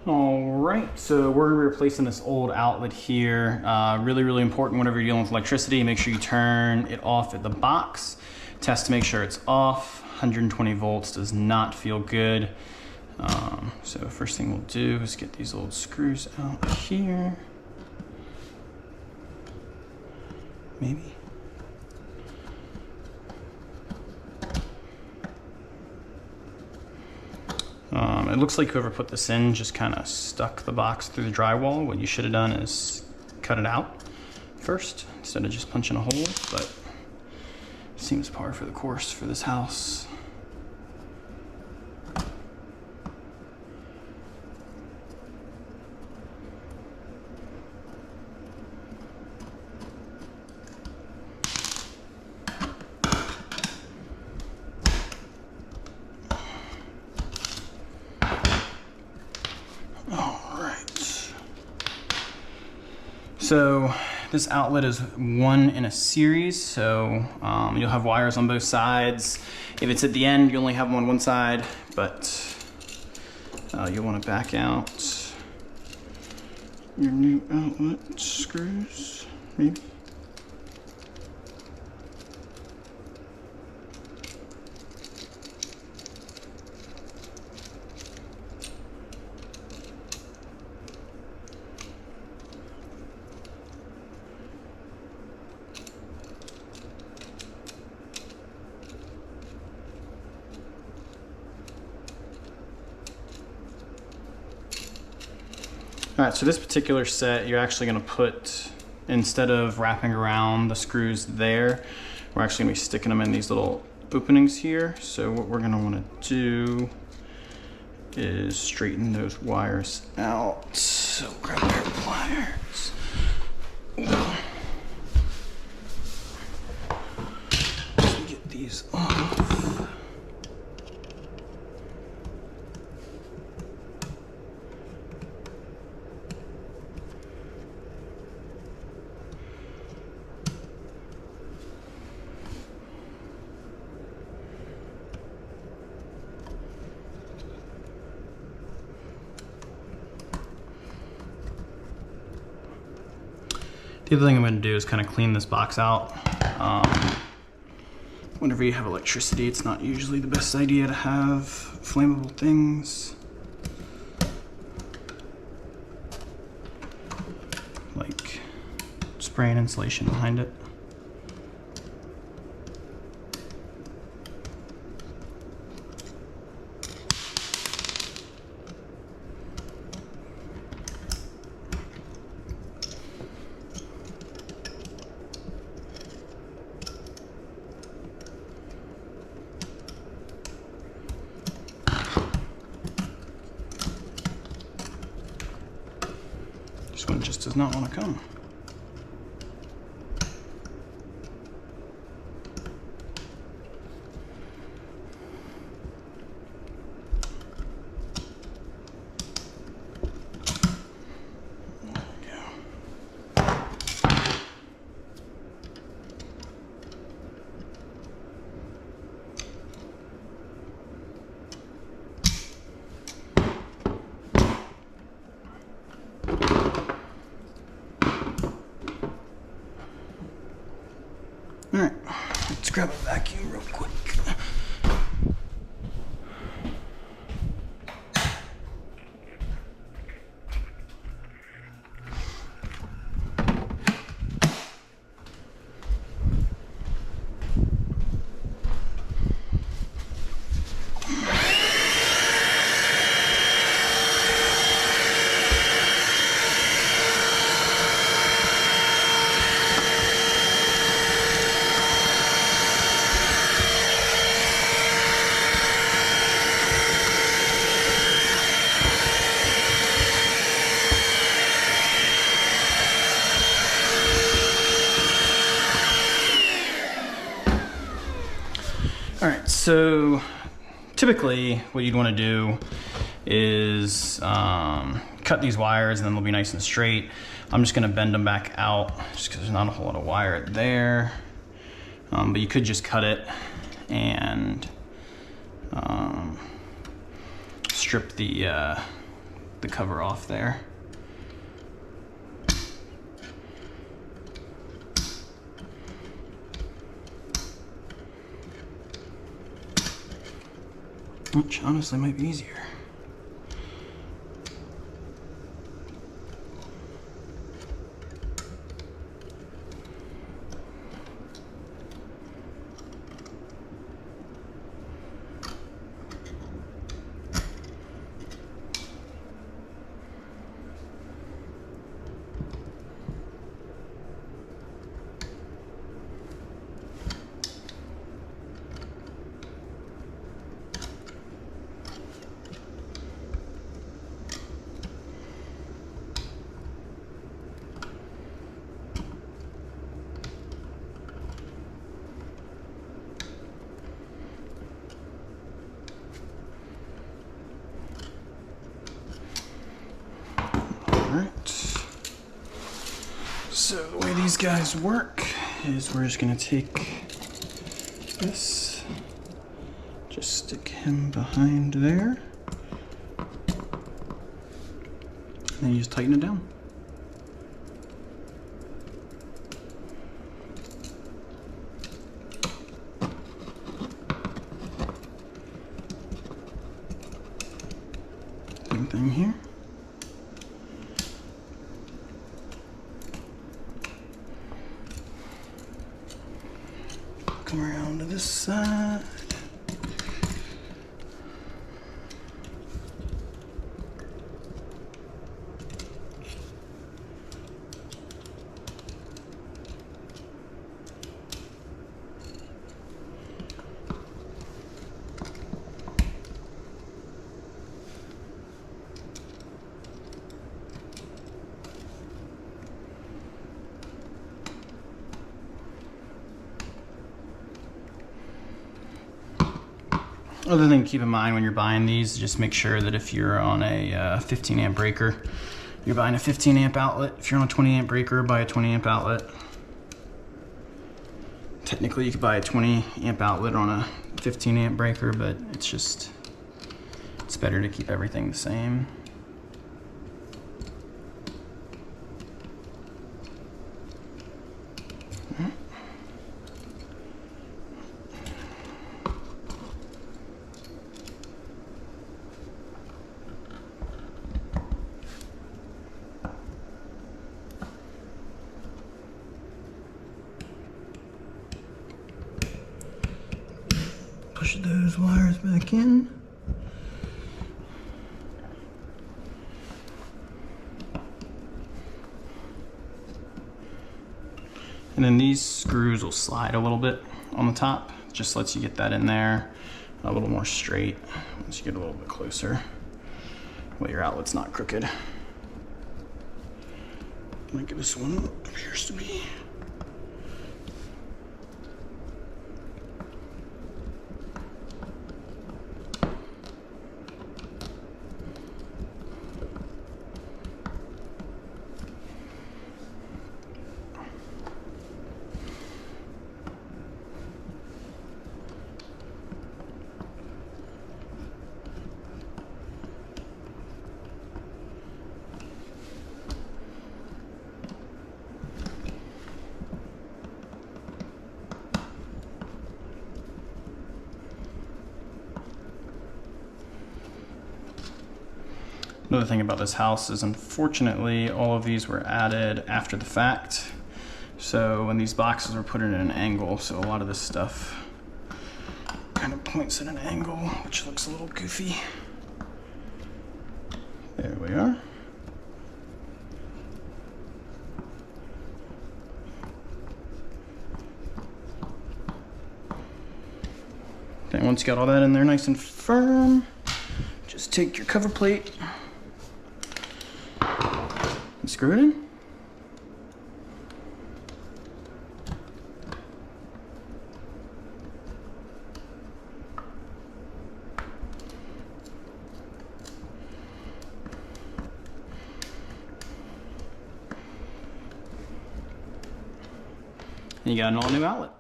All right, so we're gonna be replacing this old outlet here. Really important whenever you're dealing with electricity, make sure you turn it off at the box. Test to make sure it's off. 120 volts does not feel good. So first thing we'll do is get these old screws out here. Maybe. It looks like whoever put this in just kind of stuck the box through the drywall. What you should have done is cut it out first instead of just punching a hole, but it seems par for the course for this house. So this outlet is one in a series, so you'll have wires on both sides. If it's at the end, you only have them on one side, but you'll want to back out your new outlet screws, maybe. All right, so this particular set, you're actually gonna put, instead of wrapping around the screws there, we're actually gonna be sticking them in these little openings here. So what we're gonna wanna do is straighten those wires out. So grab a pair of pliers. So get these off. The other thing I'm gonna do is kind of clean this box out. Whenever you have electricity, it's not usually the best idea to have flammable things. Like spraying insulation behind it. This one just does not want to come. All right, let's grab a vacuum real quick. All right, so typically what you'd want to do is cut these wires and then they'll be nice and straight. I'm just going to bend them back out just because there's not a whole lot of wire there. But you could just cut it and strip the the cover off there. Which honestly might be easier. So the way these guys work is we're just gonna take this, just stick him behind there, and then you just tighten it down. Same thing here. Come around to this side. Other thing to keep in mind when you're buying these, just make sure that if you're on a 15 amp breaker, you're buying a 15 amp outlet. If you're on a 20 amp breaker, buy a 20 amp outlet. Technically you could buy a 20 amp outlet on a 15 amp breaker, but it's better to keep everything the same. Push those wires back in. And then these screws will slide a little bit on the top. Just lets you get that in there a little more straight once you get a little bit closer. Well, your outlet's not crooked. Like this one appears to be. Another thing about this house is, unfortunately, all of these were added after the fact. So when these boxes were put in an angle, so a lot of this stuff kind of points at an angle, which looks a little goofy. There we are. Okay, once you got all that in there nice and firm, just take your cover plate and screw it in. And you got an all-new outlet.